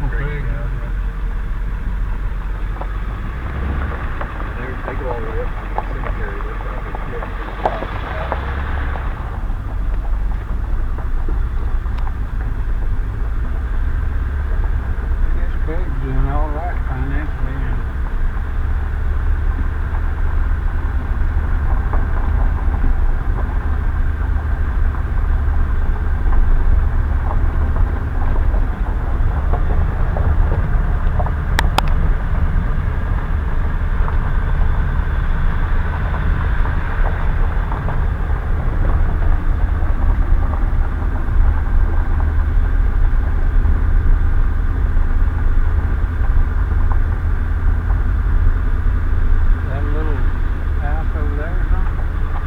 Okay. They go all the way up to the cemetery. That's probably good. This Craig's doing all right financially.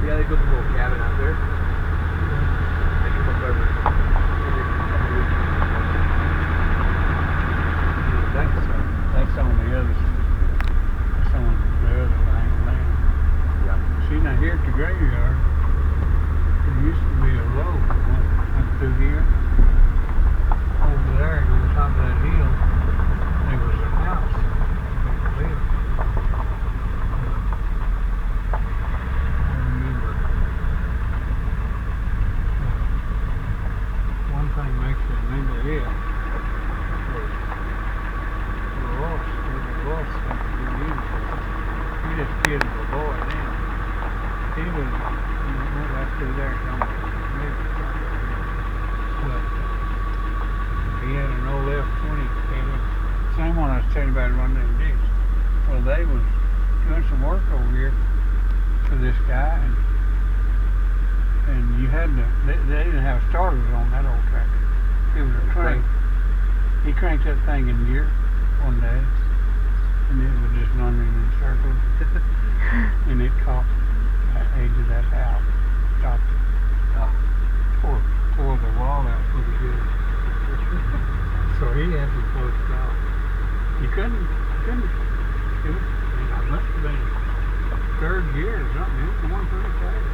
Yeah, they built a little cabin out there. They can come over every couple weeks. That's on the other land. Yeah. See, now here at the graveyard, there used to be a road that went through here. Over there, and on the top of that hill, there was a house. People lived. I remember. One thing makes me remember it was Ross. There was Ross that we used. He just kid was a boy then. He was went right through there on the middle. But he had an old F-20. Same one I was telling you about running them ditch. Well, they was doing some work over here for this guy, and you had to. They didn't have starters on that old tractor. It was a crank. He cranked that thing in gear one day, and it was just running in circles, and it caught the edge of that house, stopped it. Tore the wall out pretty good. So he had to close it off. He couldn't do it. It must have been third gear or something. It was going pretty fast.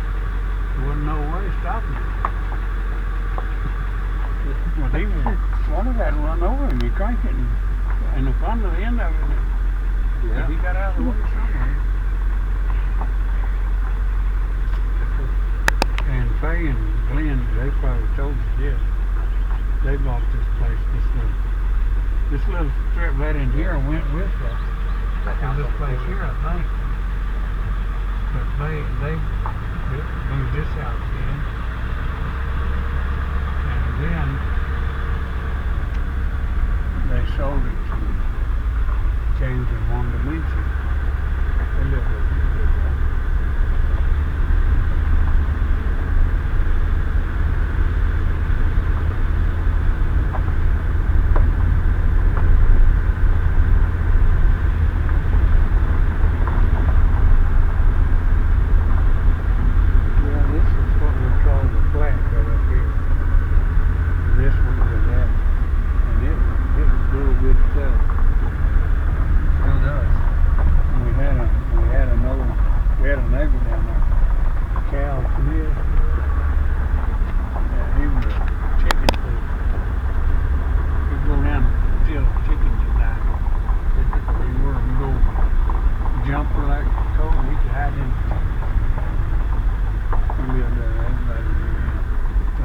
There wasn't no way stopping it. Well, he was, one of that run over him. He cranked it, and the fun of the end of it, Yeah. he got out of the way somewhere. And Faye and Glenn, they probably told you this. They bought this place, this little strip right in here went with this place here, I think. But they moved this house in, and then they sold it to James and Wanda Minchie. They lived with it.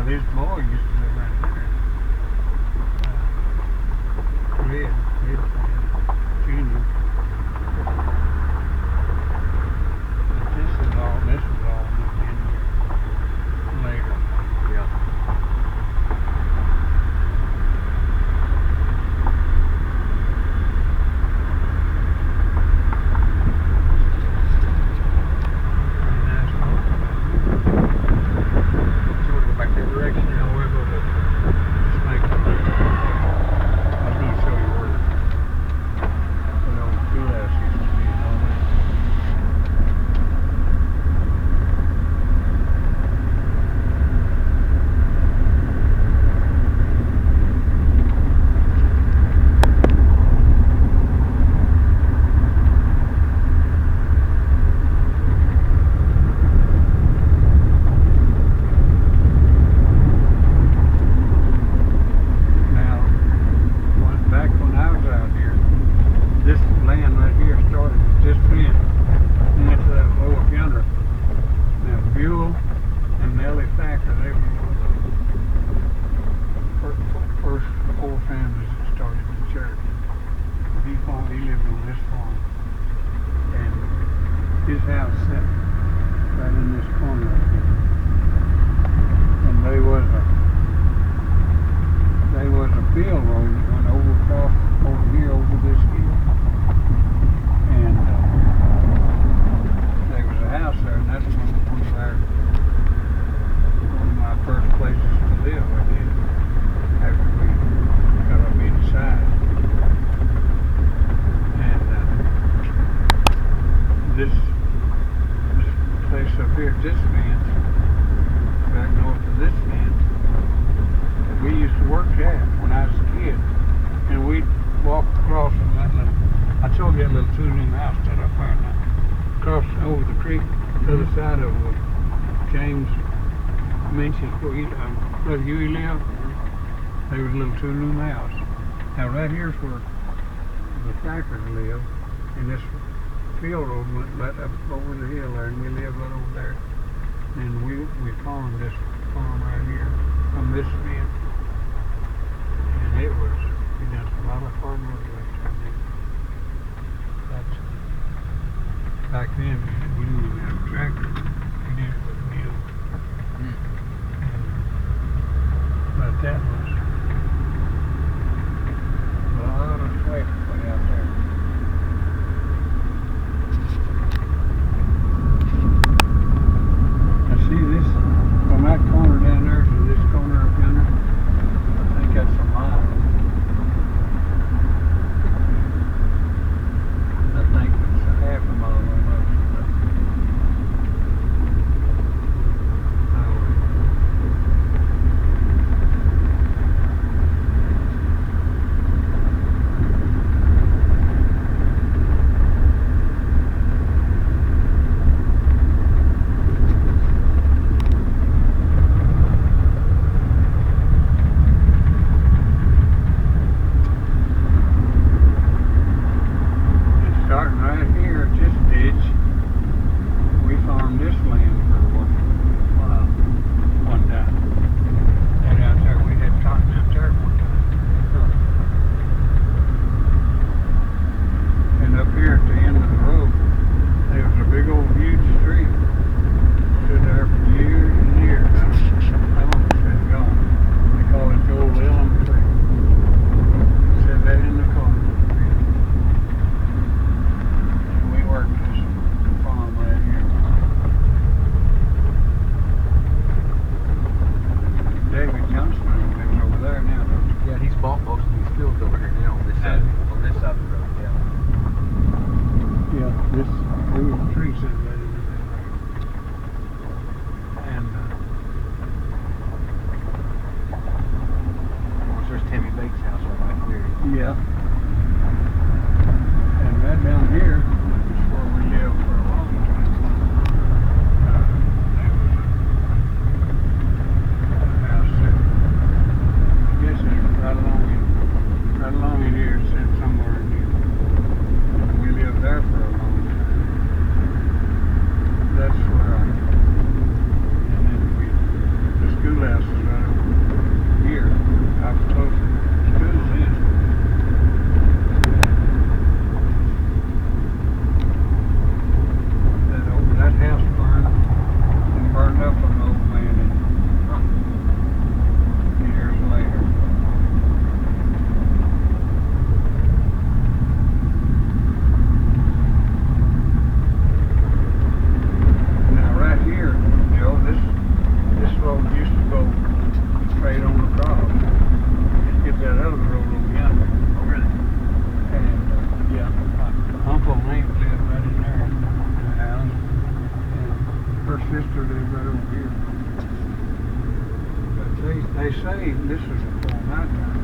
His boy used to live right there. Red lived on this farm. And his house sat right in this corner up here. And there was a field road that went over across over here over this hill. And there was a house there, and that's one of my first places to live, I did, after we got up inside. And this place up here, this fence, back north of this fence, we used to work at when I was a kid. And we'd walk across from that little, I told you that little two-room house stood up there now. Across over the creek, the other side of James mentioned where Brother Huey lived. There was a little two-room house. Now right here's where the Thackers lived, and this field road went right up over the hill there, and we lived right over there. And we farmed this farm right here from this fence, and we done a lot of farm work right there. That's back then we didn't even have a tractor. We did it with a mule. But that was a lot of sweat way out there. Now see this, from that corner down there to this corner up yonder, I think that's a mile. I think it's a half a mile almost. Starting right here at this ditch, we farmed this land for one time. And out there, we had cotton out there one time. And up here at the end of the road, there was a big old huge tree. Stood there for years and years. How long it's been gone? They call it the old elm tree. Said that in the corner. Worked this farm right here. David Johnston lives over there now, don't you? Yeah, he's bought most of these fields over here now on this side of the road, yeah. Yeah, there was a tree sitting right in there. And Of course, there's Timmy Bake's house right back there. yeah. And right down here, where we lived for a long time. There was a house there. I guess it's right along in here, it's in somewhere in here. And we lived there for a long time. That's where and then the schoolhouse is right over here. How close the school is. That house burned up an old man years later. Now right here, this road used to go straight on across. Just get that other road over yonder. Oh, really? And yeah, my uncle Hank lived right in there in the house. Her sister lived right over here. But they say this was before my time.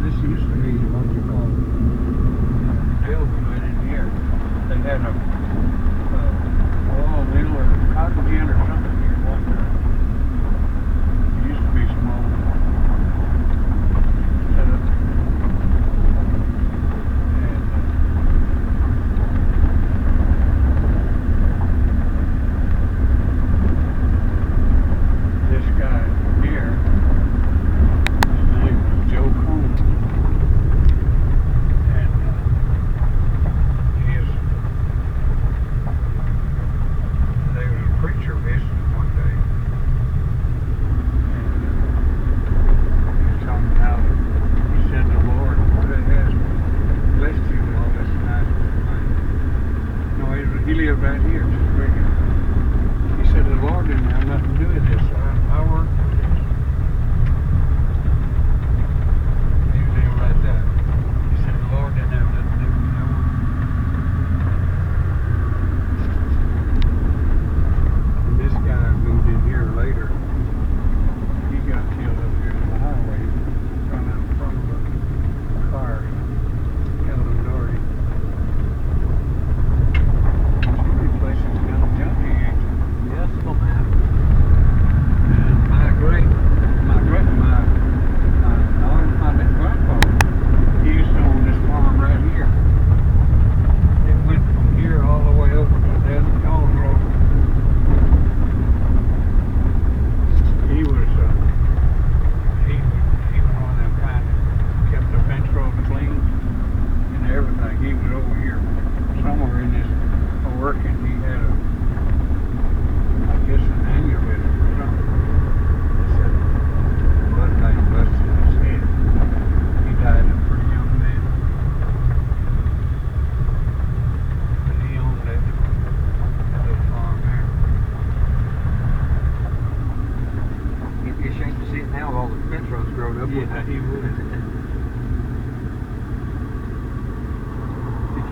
This used to be what you call building right in here. They had a oil mill or cotton gin or something here one time. It used to be some old setup. And this guy here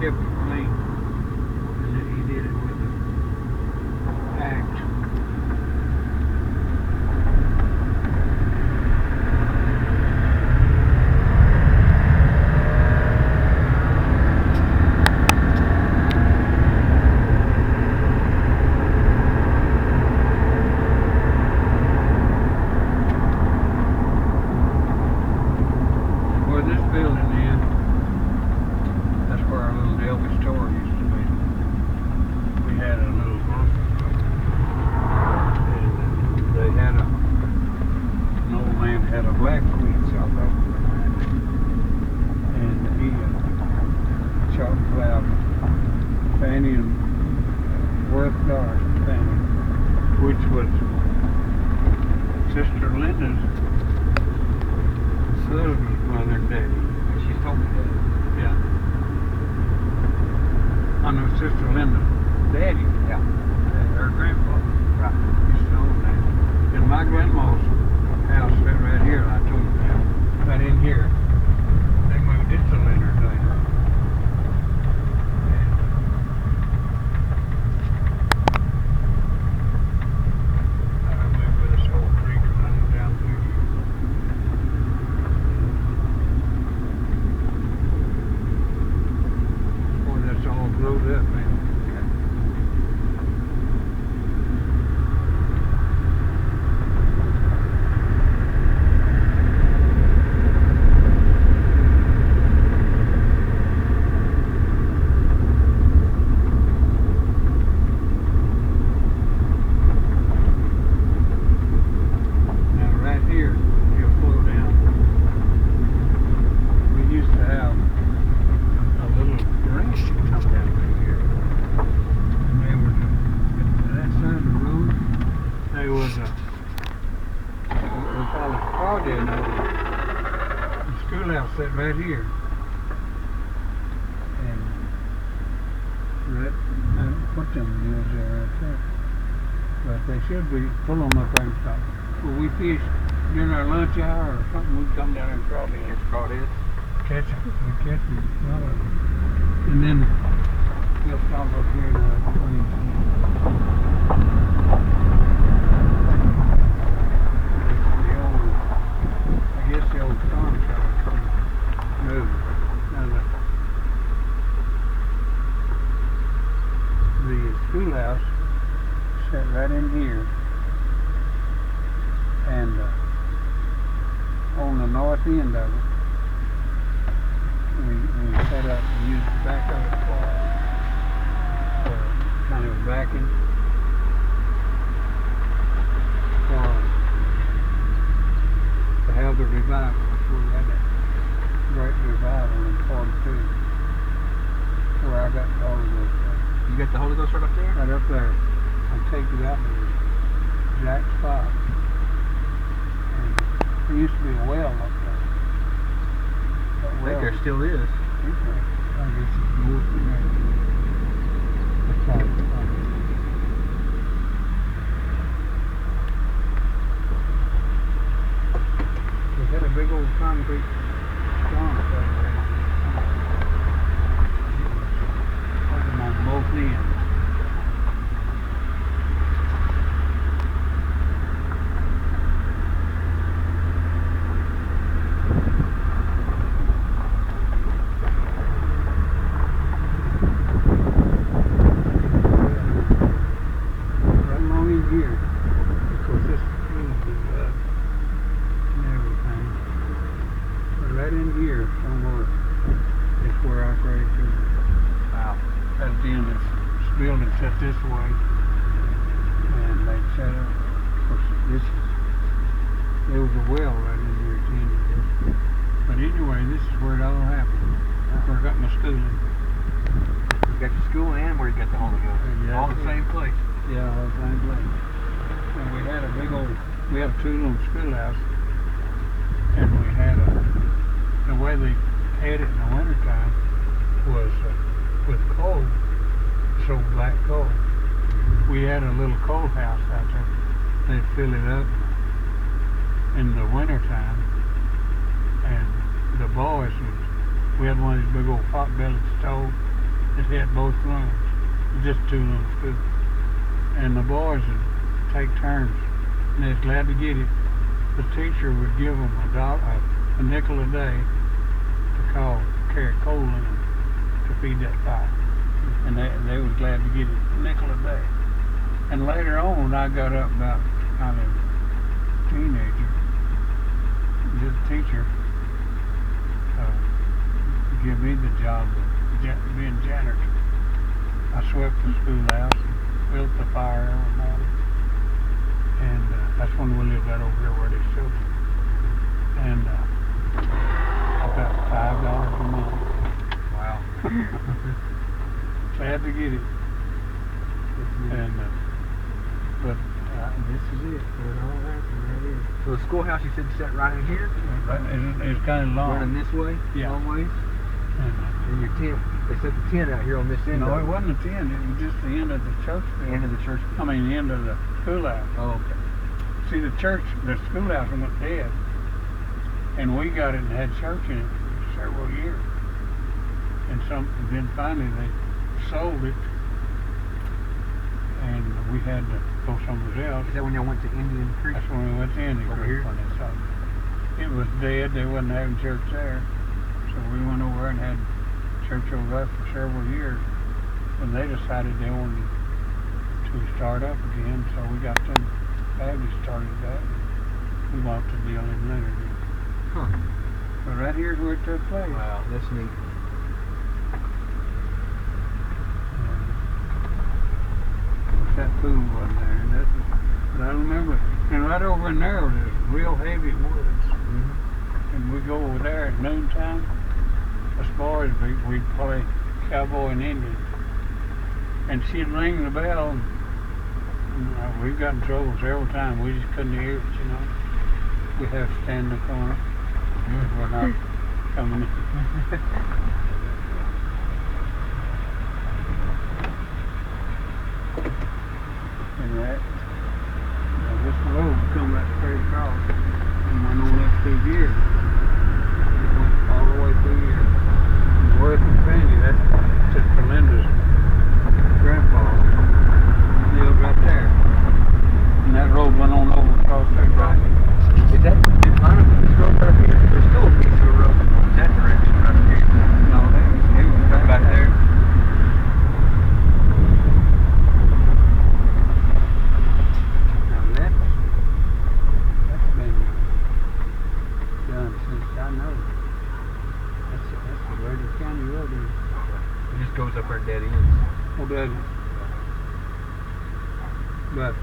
kept it clean. And then he did it with an axe. Where this building is, that's where our little Delby store used to be. We had a little grocery store. And they had Nolen had a black queen out there. And he chopped out Fanny and Worth Dark Fanny, which was Sister Linda's husband's mother and daddy. She's told me that. Yeah. I know Sister Linda's daddy. Yeah. And her grandfather. Right. Used to own that. And my grandma's house sat right here, I told you that. Right in here. They moved it to Leonard Day. I remember this whole creek running down through here. Boy, that's all growed up, man. Now right here, you'll flow down. We used to have a little ranch that come down through here. And they were to that side of the road. There was we call it Claudia now. The schoolhouse sat right here. And put them deals there right there. But they should be full on up there and stuff. When we fish during our lunch hour or something, we'd come down there and crawl in. Catch crawdads. Catch it. We catch it. Well, and then we'll stop up here in I guess the old storm shelter moved. Now the schoolhouse sat right in here. And on the north end of it, we set up and used the back of it for kind of backing for to have the revival. We had that great revival in 42 where I got the Holy Ghost from. You got the Holy Ghost right up there? Right up there. I take you out to Jack Spot. There used to be a well up there. I think there still is. I guess it's north of there. That's how it's done. We had a big old concrete storm over there. Put them on both ends. Building set this way, and they set up. Of course, there was a well right in here at the end of this. But anyway, this is where it all happened. That's where I got my schooling. You got your school and where you got the Holy Ghost. Yeah. All the same place. Yeah, all the same place. And we had a big old, we had a two-room schoolhouse, and we had the way they had it in the wintertime was with coal. So black coal. We had a little coal house out there. They'd fill it up in the winter time, and the boys we had one of these big old pot-bellied stoves, that had both lungs. Just two little schools. And the boys would take turns, and they was glad to get it. The teacher would give them a nickel a day to carry coal in them to feed that fire. And they was glad to get it a nickel a day. And later on, when I got up about kind of teenager, the teacher give me the job of being janitor. I swept the schoolhouse and built the fire every morning. And that's when we lived right over here where they showed me. And about $5 a month. Wow. Glad to get it. And but This is it. Where it all happened right here. So the schoolhouse you said set right in here? it's kind of long. Running this way? Yeah. Long ways? And, And your tent, they set the tent out here on this end. no, of it wasn't a tent. It was just the end of the church building. End of the church. I mean, the end of the schoolhouse. Oh, okay. See, the schoolhouse went dead, and we got it and had church in it for several years. And then finally they sold it, and we had to go somewhere else. Is that when y'all went to Indian Creek? That's when we went to Indian Over Creek here? when they sold it. It was dead. They wasn't having church there, so we went over and had church over there for several years. When they decided they wanted to start up again, so we got them Baptist started that. We bought the deal in Leonard. Huh. But right here's where it took place. Wow, that's neat. That pool wasn't there, and but I remember, and right over in there was real heavy woods. Mm-hmm. And we'd go over there at noontime. As far as we'd play cowboy and Indian. And she'd ring the bell, and we've got in trouble several times. We just couldn't hear it, you know. We'd have to stand in the corner. We're not coming in. And this road come right straight across and went on up through here. It went all the way through here. And Worth and Fanny, that's just Belinda's grandpa. Lived right there. And that road went on over across there. Right. Is that in line of this road right here? There's still a piece of a road in that direction right here. No, they was Back there. Now that's been done since I know. That's the Raider County Road. It just goes up there dead ends. Well, does it? But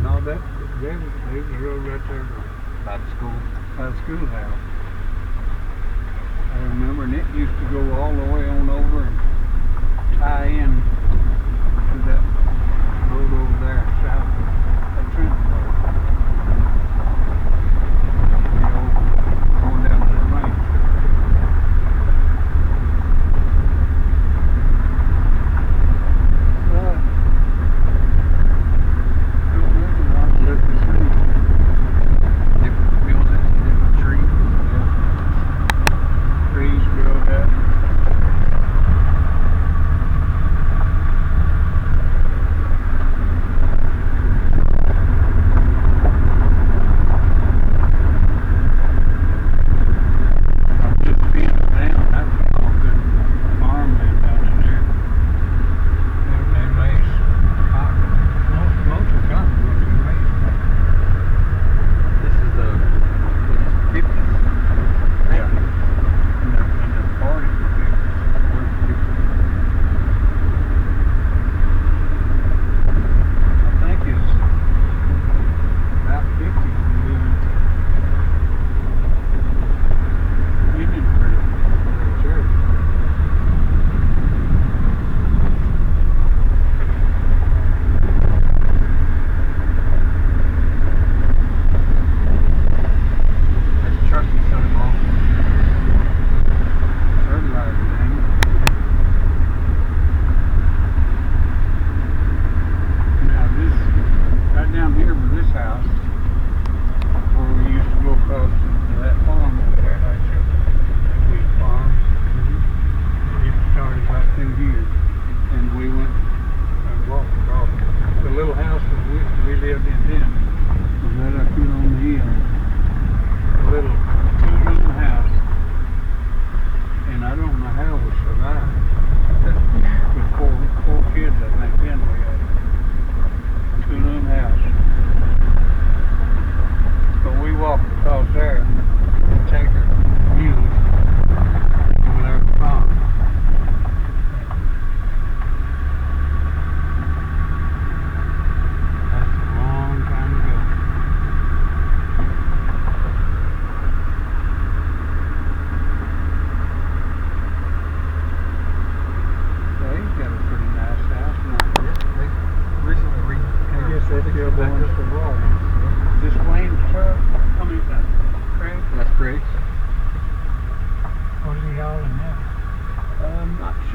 no, there's a road right there By the school. by the schoolhouse. I remember, and it used to go all the way on over and tie in to that road over there south of Trenton. Going down to the range. They built that tree. Trees grow up.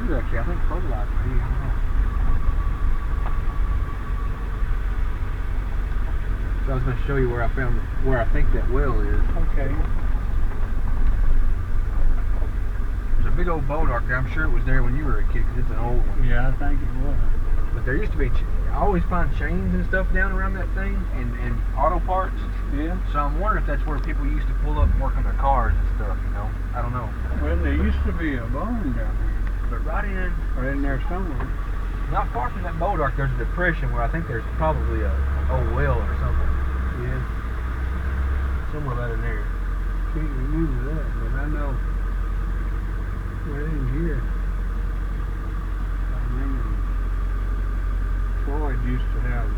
sure actually. I think fertilizer. I don't know. So I was going to show you where I think that well is. Okay. There's a big old boat arc there. I'm sure it was there when you were a kid because it's an old one. Yeah, I think it was. But there used to be, I always find chains and stuff down around that thing and auto parts. Yeah. So I'm wondering if that's where people used to pull up and work on their cars and stuff, you know? I don't know. Well, there used to be a barn down there. But right in there somewhere. not far from that boat arc, there's a depression where I think there's probably a old well or something. Yeah. Somewhere right in there. Can't remember that, but I know right in here. I remember Floyd used to have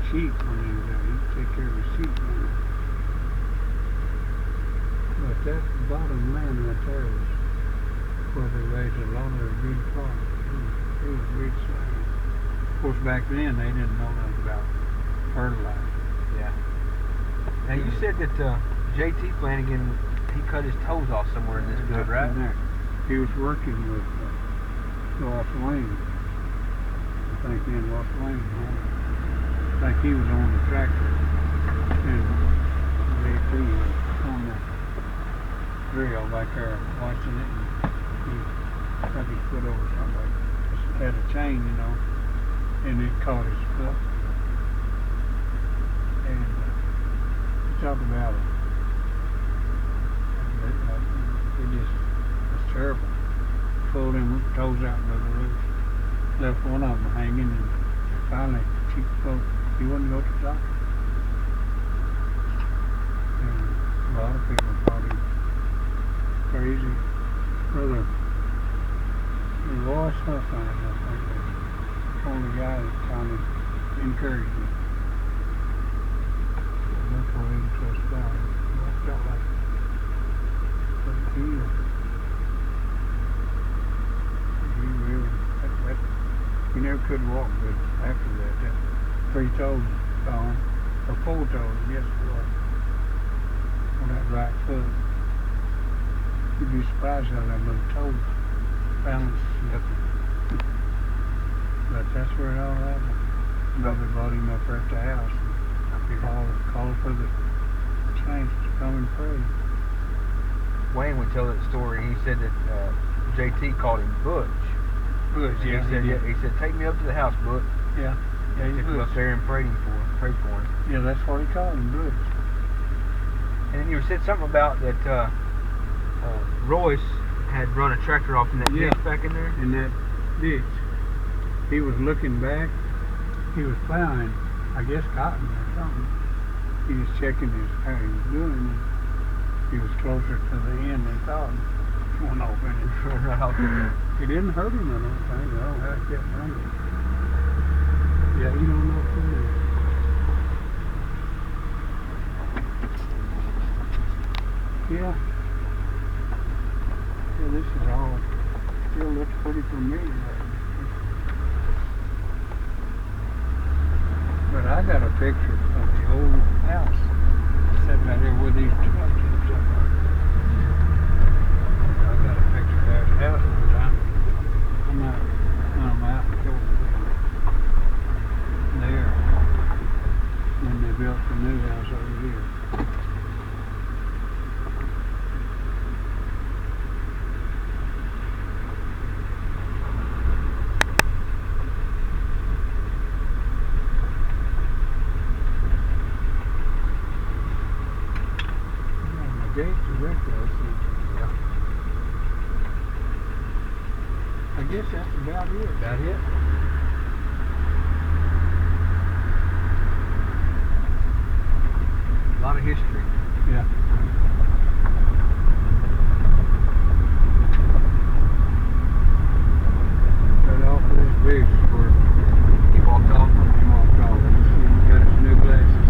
sheep when he was there. He'd take care of the sheep. But that bottom land right there was where they raised a lot of their big crops. It was big land. Of course, back then they didn't know nothing about fertilizer. Yeah. Now you said that J.T. Flanagan, he cut his toes off somewhere in this good, right? There. He was working with Ross Lane. I think then Ross Lane. I think he was on the tractor and J.T. was on the drill back there watching it, and he cut his foot over somebody. Had a chain, you know, and it caught his foot. And talk about it. It just was terrible. Pulled them toes out by the roots. Left one of them hanging, and finally she spoke. He wouldn't go to the doctor. And a lot of people thought he was crazy. Brother Roy Suffine, I think, was the only guy that kind of encouraged me. That's what he was about. I felt like he really, he never could walk good after that. That 3 toes gone, or 4 toes, I guess it was, on that right foot. You'd be surprised how that little toe balances nothing. But that's where it all happened. Brother brought him up there at the house. Called for the saints to come and pray. Wayne would tell that story. He said that J.T. called him Butch. Butch, yeah. He said, take me up to the house, Butch. Yeah. He took him up there and prayed for him. Yeah, that's what he called him, Butch. And then you said something about that Royce had run a tractor off in that ditch back in there? In that ditch. He was looking back. He was plowing, I guess, cotton or something. He was checking how he was doing, and he was closer to the end than thought. Went off in it. He didn't hurt him, I don't think. I don't know how he kept running. Yeah, you don't know for me. Yeah. Yeah, this is all still looks pretty familiar. But I got a picture of the old house sitting right here with these trucks and stuff. I got a picture there of the house one time. I'm out in California. There. When they built the new house over here. Gates are right there. Yeah. I guess that's about it. About it? A lot of history. Yeah. Right off of this bridge is where He walked off. he walked off. He got his new glasses.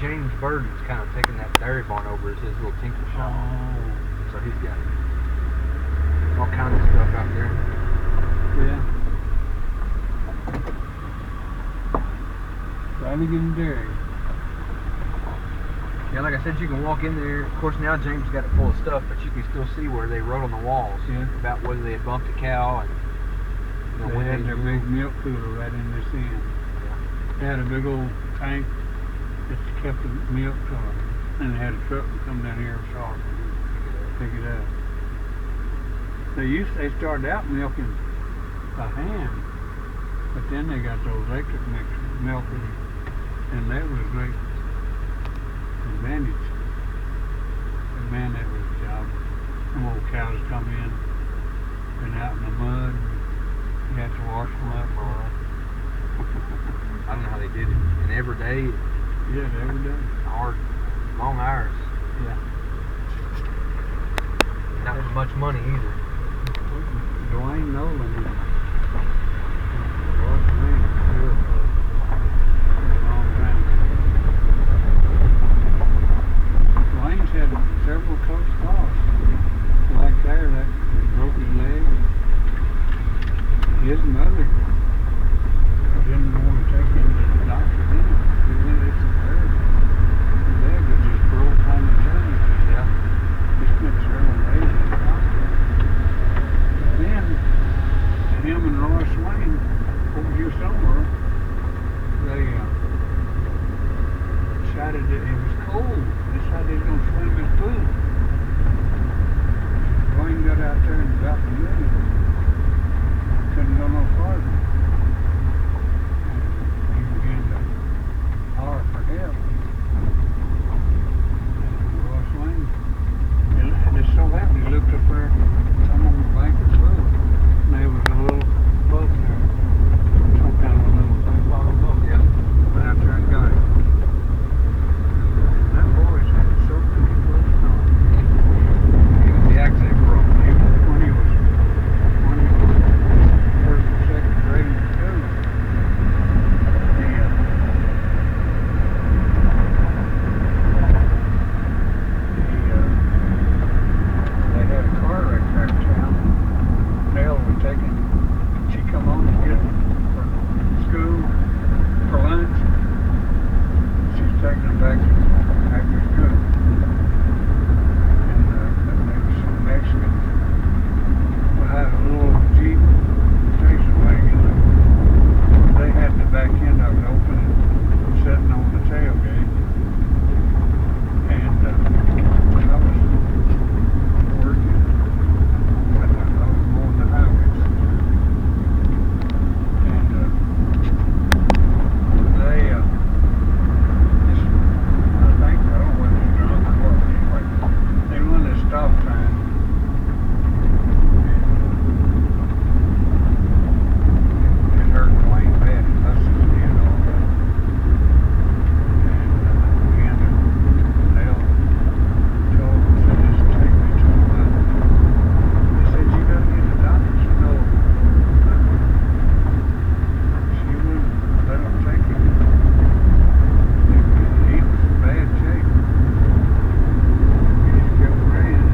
James Burden's kind of taken that dairy barn over as his little tinker shop. Oh. So he's got all kinds of stuff out there. Yeah. Flanagan Dairy. Yeah, like I said, you can walk in there. Of course, now James got it full of stuff, but you can still see where they wrote on the walls about whether they had bumped a cow and They had their big milk cooler right in this end. Yeah. They had a big old tank that kept the milk and they had a truck that come down here every summer and pick it up. They started out milking by hand, but then they got those electric milkers, and that was a great advantage. But man, that was a job. Them old cows come in, been out in the mud. You have to wash them up. I don't know how they did it. And every day, Yeah, every day. hard, long hours. Yeah. Not with much money either. Dwayne Nolen was man here for a long time. Dwayne's had several close calls. Like there, that broke his leg. His mother didn't want to take him to the doctor then. He went to the therapy. His leg was just broke on the journey. Yeah. He spent several days in the hospital. But then, him and Roy Swain, over here somewhere, they decided that it was cold. They decided they was going to swim in the pool. Dwayne got out there and about the middle. Couldn't go no farther. And he began to holler for help. And Roy Swain, it just so happened he looked up there, some on the bank of the road, and there was a little boat there, some kind of a little boat. Yeah. Went out there and got it. And that boy's had so many close calls. He was the accident pro. When he was first or second grade in school, they had a car wreck there in town. Nell was taking, she come home to get from school for lunch. She's taking them back after school. And there was some Mexicans behind a little Jeep station wagon. They had the back end of it open and sitting on the tailgate. And I was working. I was mowing the highways. And they just, I think, I don't know whether they were drunk or what, but anyway, they run this stop sign. It hurt Dwayne bad. He busted his head all up. And began to nail, told him, said, just take me to him. He said, you gotta get the doctor. She said, no. She wouldn't let him take him. He was in bad shape. He just kept praying.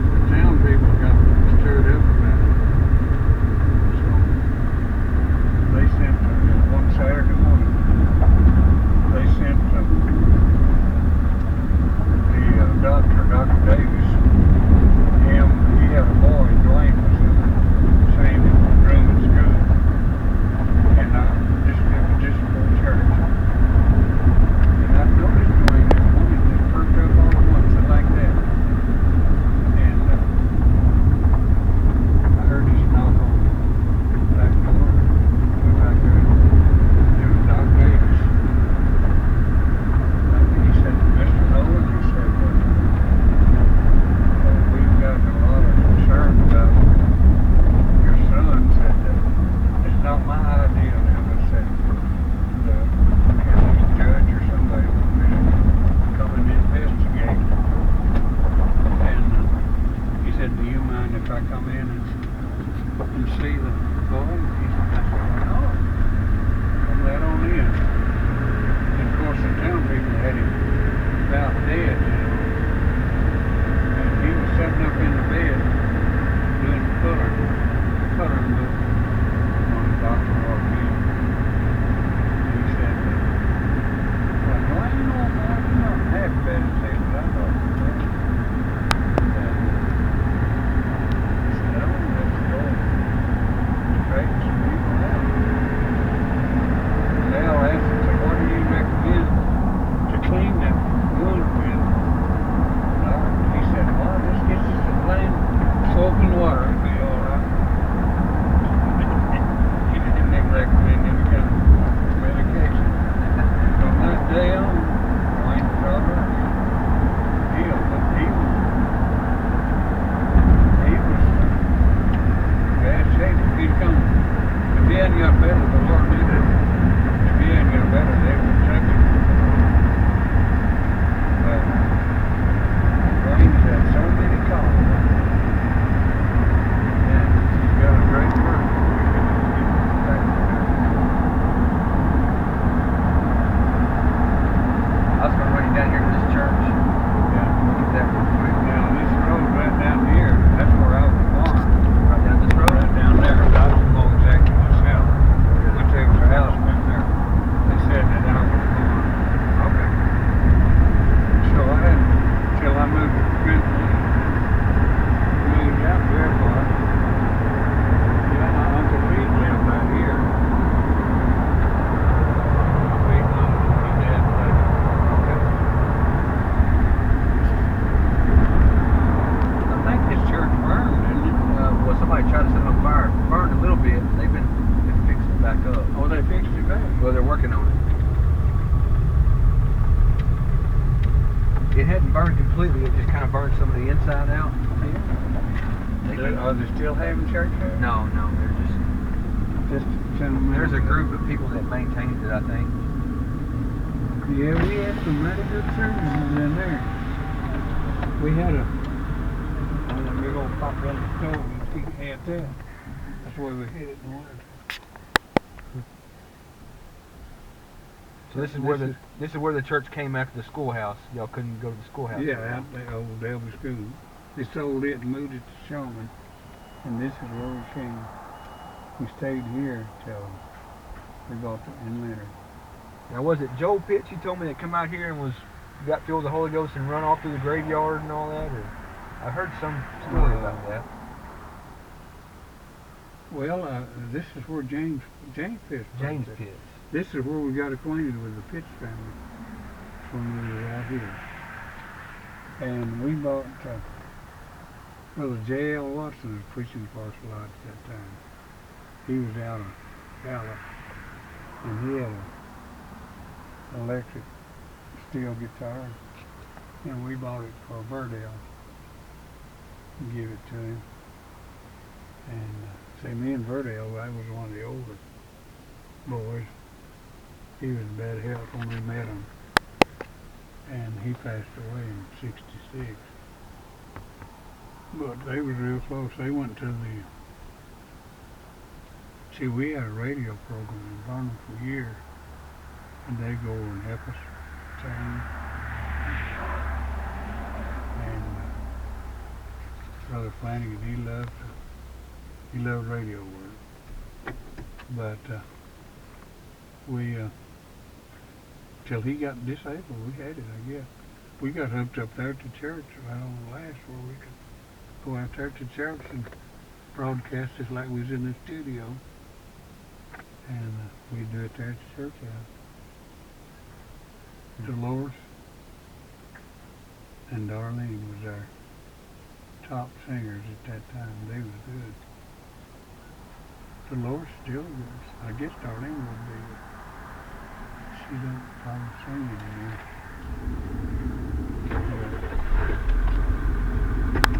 The town people got stirred up about it. So they sent one Saturday morning. They sent the doctor, Dr. Davis. He had a boy, Dwayne was in the same room at school. And it was just before church. And I noticed Dwayne this morning just perked up all at once like that. And I heard this knock on the back door. Went back there. It was Doc Davis. And he said, Mr. Nolen, he said, we've got a lot of concern about your son. Said it's not my idea now, but said the county judge or somebody wanted me to come and investigate. And he said, do you mind if I come in and see the boy? He said, I said, no. Come right on in. And of course the town people had the inside out. Are they still having church there? No, they're Just gentlemen. there's a group of people that maintains it, I think. Yeah, we had some mighty good services in there. We had a big old pot-belly stove and we had that. That's why we hit it in the winter. So this is where the church came after the schoolhouse. Y'all couldn't go to the schoolhouse. Yeah, out the old Elvis School. They sold it and moved it to Shawman. And this is where we came. We stayed here till we bought the inlander. Now was it Joel Pitts you told me that come out here and got filled with the Holy Ghost and run off through the graveyard and all that? Or I heard some story about that. Well, this is where James Pitts. James Pitts. This is where we got acquainted with the Pitts family when we were out here. And we bought, J.L. Watson was preaching for us a lot at that time. He was out of Dallas, and he had an electric steel guitar, and we bought it for Verdell and give it to him. And say, me and Verdell, I was one of the older boys. He was in bad health when we met him, and he passed away in '66. But they was real close. They went to we had a radio program in Vernon for years, and they go over and help us sing. And Brother Flanagan, he loved radio work. But till he got disabled, we had it, I guess. We got hooked up there to church right on the last where we could go out there to church and broadcast it like we was in the studio. And we'd do it there at the church house. Dolores and Darlene was our top singers at that time. They was good. Dolores still good. I guess Darlene would be. She don't probably sing anymore.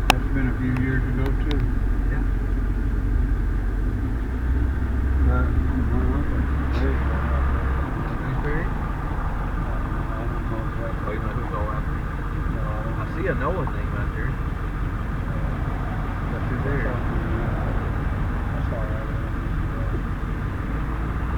That's been a few years ago too. Yeah. My uncle, Larry, Who's buried? I don't know exactly. Oh, you know who's all out there? No, I don't I see a Nolen name out there. know. That's who's there.